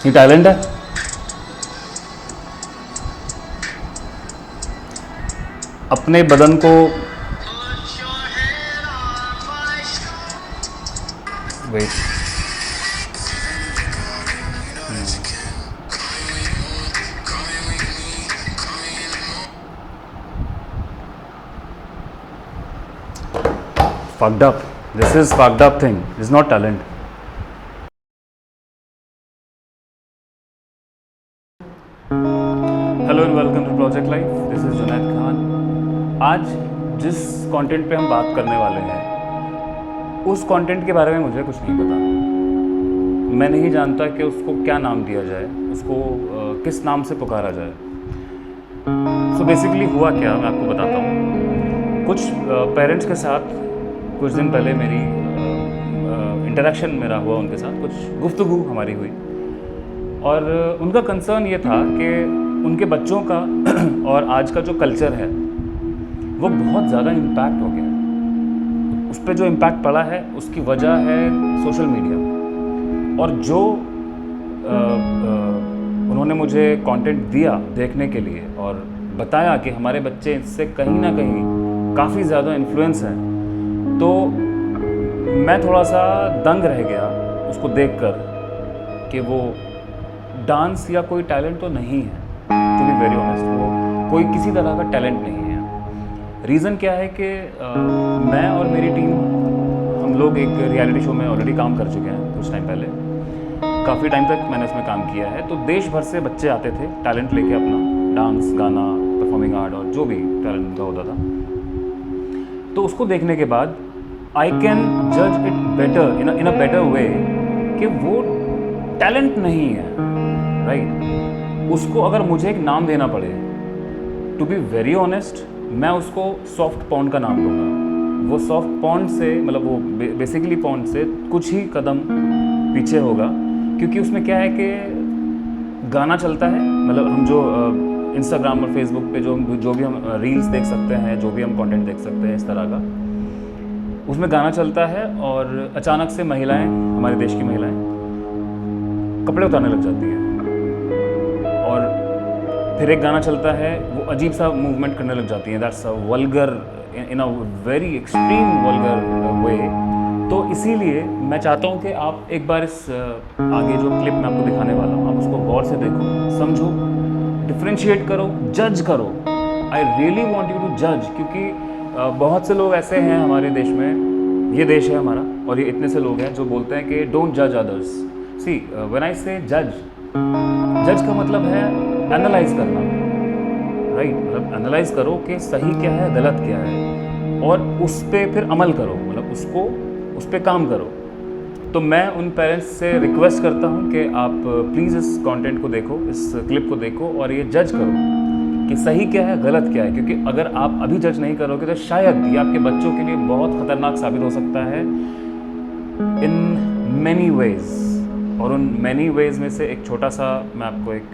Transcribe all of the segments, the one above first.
ये टैलेंट है। अपने बदन को wait fucked up. This is fucked up thing. This is not talent. Hello and welcome to Project Life. This is Junaid Khan. आज जिस कंटेंट पे हम बात करने वाले हैं उस कंटेंट के बारे में मुझे कुछ नहीं पता. मैं नहीं जानता कि उसको क्या नाम दिया जाए, उसको किस नाम से पुकारा जाए. सो बेसिकली हुआ क्या, मैं आपको बताता हूँ. कुछ पेरेंट्स के साथ कुछ दिन पहले मेरी इंटरेक्शन मेरा हुआ उनके साथ, कुछ गुफ्तगू हमारी हुई और उनका कंसर्न ये था कि उनके बच्चों का और आज का जो कल्चर है वो बहुत ज़्यादा इम्पैक्ट हो गया. उस पर जो इम्पैक्ट पड़ा है उसकी वजह है सोशल मीडिया. और जो उन्होंने मुझे कंटेंट दिया देखने के लिए और बताया कि हमारे बच्चे इससे कहीं ना कहीं काफ़ी ज़्यादा इन्फ्लुएंस हैं, तो मैं थोड़ा सा दंग रह गया उसको देखकर कि वो डांस या कोई टैलेंट तो नहीं है. टू बी वेरी ऑनेस्ट, वो कोई किसी तरह का टैलेंट नहीं है. रीज़न क्या है कि मैं और मेरी टीम, हम लोग एक रियलिटी शो में ऑलरेडी काम कर चुके हैं कुछ टाइम पहले. काफ़ी टाइम तक मैंने उसमें काम किया है. तो देश भर से बच्चे आते थे टैलेंट लेके, अपना डांस, गाना, परफॉर्मिंग आर्ट और जो भी टैलेंट उनका होता था. तो उसको देखने के बाद आई कैन जज it better in a better way कि वो टैलेंट नहीं है. राइट. उसको अगर मुझे एक नाम देना पड़े, टू बी वेरी ऑनेस्ट, मैं उसको सॉफ्ट पॉन्ड का नाम दूंगा. वो सॉफ्ट पॉन्ड से, मतलब वो बेसिकली पॉन्ड से कुछ ही कदम पीछे होगा, क्योंकि उसमें क्या है कि गाना चलता है. मतलब हम जो इंस्टाग्राम और फेसबुक पे जो भी हम रील्स देख सकते हैं, जो भी हम कंटेंट देख सकते हैं इस तरह का, उसमें गाना चलता है और अचानक से महिलाएं, हमारे देश की महिलाएं कपड़े उतारने लग जाती हैं. और फिर एक गाना चलता है, वो अजीब सा मूवमेंट करने लग जाती हैं. That's a vulgar, in a very extreme vulgar way. तो इसीलिए मैं चाहता हूँ कि आप एक बार इस आगे जो क्लिप मैं आपको दिखाने वाला हूँ, आप उसको गौर से देखो, समझो, डिफ्रेंशिएट करो, जज करो. I really want you to जज, क्योंकि बहुत से लोग ऐसे हैं हमारे देश में. ये देश है हमारा और ये इतने से लोग हैं जो बोलते हैं कि डोंट जज अदर्स. सी, व्हेन आई से जज, जज का मतलब है एनालाइज करना. राइट. मतलब एनालाइज करो कि सही क्या है, गलत क्या है, और उस पर फिर अमल करो, मतलब उस पर काम करो. तो मैं उन पेरेंट्स से रिक्वेस्ट करता हूँ कि आप प्लीज़ इस कंटेंट को देखो, इस क्लिप को देखो और ये जज करो कि सही क्या है, गलत क्या है. क्योंकि अगर आप अभी जज नहीं करोगे तो शायद ये आपके बच्चों के लिए बहुत ख़तरनाक साबित हो सकता है इन मैनी वेज़. और उन मैनी वेज़ में से एक छोटा सा मैं आपको एक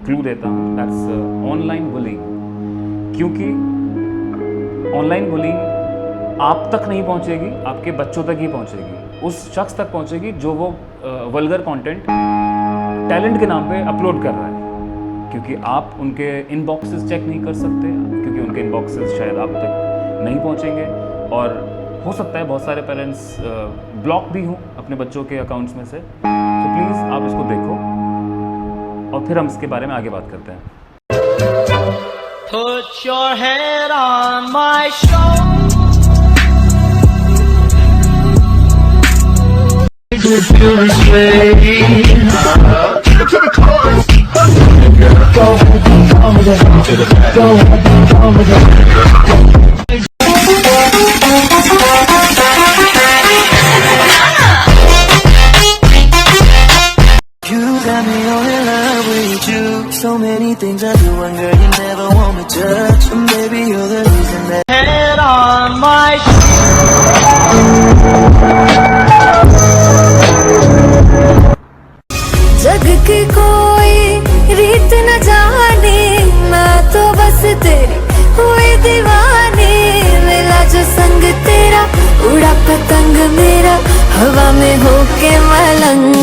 क्लू देता हूँ. That's online bullying. क्योंकि ऑनलाइन बुलिंग आप तक नहीं पहुँचेगी, आपके बच्चों तक ही पहुँचेगी. उस शख्स तक पहुँचेगी जो वो वल्गर कंटेंट टैलेंट के नाम पे अपलोड कर रहा है. क्योंकि आप उनके इनबॉक्सेस चेक नहीं कर सकते, क्योंकि उनके इनबॉक्सेस शायद आप तक नहीं पहुँचेंगे. और हो सकता है बहुत सारे पेरेंट्स ब्लॉक भी हों अपने बच्चों के अकाउंट्स में से. तो प्लीज़ आप इसको देखो और फिर हम इसके बारे में आगे बात करते हैं. Put your head on my shoulder. So many things I do, and girl, you never want me to touch. And baby, you're the reason that Head on my जग की कोई रीत न जाने, मैं तो बस तेरी हुई दीवानी. मिला जो संग तेरा, उड़ा पतंग मेरा, हवा में होके मलंग.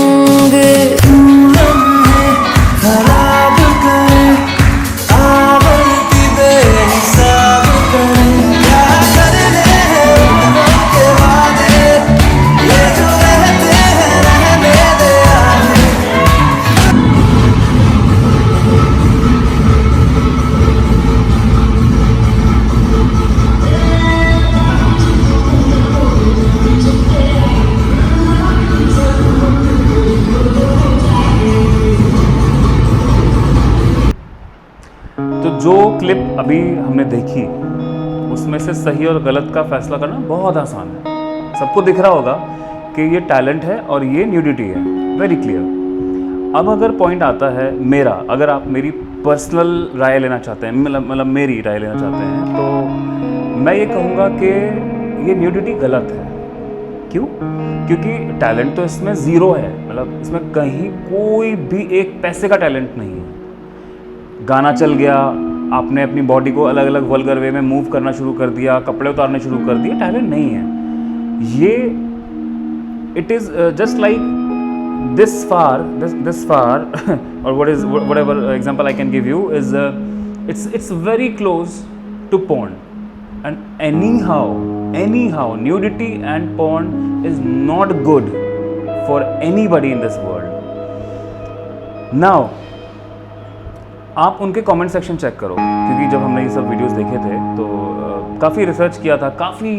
तो जो क्लिप अभी हमने देखी उसमें से सही और गलत का फैसला करना बहुत आसान है। सबको दिख रहा होगा कि ये टैलेंट है और ये न्यूडिटी है, वेरी क्लियर। अब अगर पॉइंट आता है मेरा, अगर आप मेरी पर्सनल राय लेना चाहते हैं, मतलब मेरी राय लेना चाहते हैं, तो मैं ये कहूँगा कि ये न्यूडिटी गलत है। क्यों? क्योंकि टैलेंट तो इसमें ज़ीरो है, मतलब इसमें कहीं कोई भी एक पैसे का टैलेंट नहीं है। गाना चल गया, आपने अपनी बॉडी को अलग अलग वल्गर वे में मूव करना शुरू कर दिया, कपड़े उतारने शुरू कर दिए, टैलेंट नहीं है ये। It is just like this far or whatever example I can give you is it's very close to porn, and anyhow nudity and porn is not good for anybody in this world. Now आप उनके comment section check करो, क्योंकि जब हमने ये सब videos देखे थे तो काफ़ी रिसर्च किया था, काफ़ी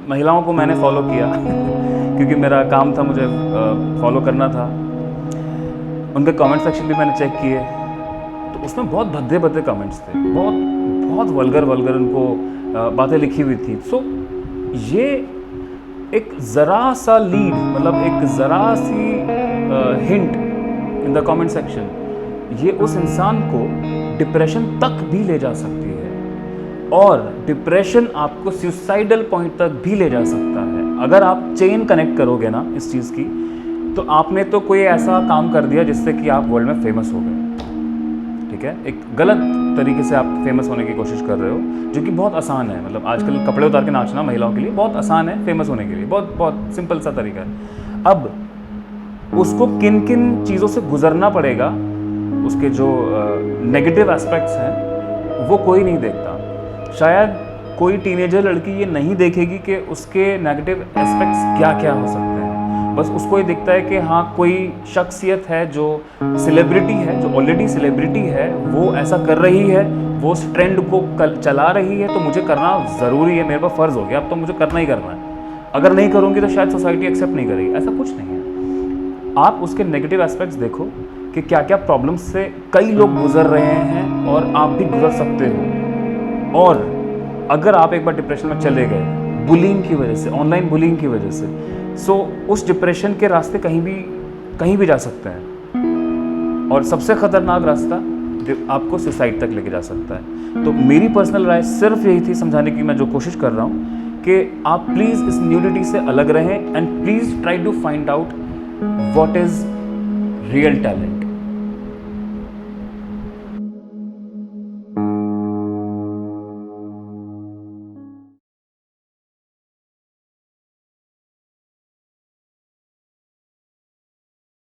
महिलाओं को मैंने फॉलो किया क्योंकि मेरा काम था, मुझे फॉलो करना था। उनके कमेंट सेक्शन भी मैंने चेक किए, तो उसमें बहुत भद्दे भद्दे कमेंट्स थे, बहुत वल्गर उनको बातें लिखी हुई थी। सो ये एक ज़रा सा लीड, मतलब एक ज़रा सी hint in the comment section, ये उस इंसान को डिप्रेशन तक भी ले जा सकती है, और डिप्रेशन आपको सुसाइडल पॉइंट तक भी ले जा सकता है। अगर आप चेन कनेक्ट करोगे ना इस चीज़ की, तो आपने तो कोई ऐसा काम कर दिया जिससे कि आप वर्ल्ड में फेमस हो गए। ठीक है, एक गलत तरीके से आप फेमस होने की कोशिश कर रहे हो, जो कि बहुत आसान है। मतलब आजकल कपड़े उतार के नाचना महिलाओं के लिए बहुत आसान है फेमस होने के लिए, बहुत सिंपल सा तरीका है। अब उसको किन किन चीज़ों से गुजरना पड़ेगा, उसके जो नेगेटिव एस्पेक्ट्स हैं वो कोई नहीं देखता। शायद कोई टीनेजर लड़की ये नहीं देखेगी कि उसके नेगेटिव एस्पेक्ट्स क्या क्या हो सकते हैं, बस उसको ये दिखता है कि हाँ कोई शख्सियत है जो सेलिब्रिटी है, जो ऑलरेडी सेलिब्रिटी है, वो ऐसा कर रही है, वो उस ट्रेंड को चला रही है, तो मुझे करना ज़रूरी है, मेरे पर फ़र्ज़ हो गया, अब तो मुझे करना ही करना है। अगर नहीं करूँगी तो शायद सोसाइटी एक्सेप्ट नहीं करेगी। ऐसा कुछ नहीं है। आप उसके नेगेटिव एस्पेक्ट्स देखो कि क्या क्या प्रॉब्लम्स से कई लोग गुजर रहे हैं और आप भी गुजर सकते हो। और अगर आप एक बार डिप्रेशन में चले गए बुलिंग की वजह से, ऑनलाइन बुलिंग की वजह से, सो उस डिप्रेशन के रास्ते कहीं भी जा सकते हैं, और सबसे ख़तरनाक रास्ता आपको सुसाइड तक लेके जा सकता है। तो मेरी पर्सनल राय सिर्फ यही थी समझाने की, मैं जो कोशिश कर रहा हूँ कि आप प्लीज़ इस न्यूडिटी से अलग रहें, and please try to find out what is real talent.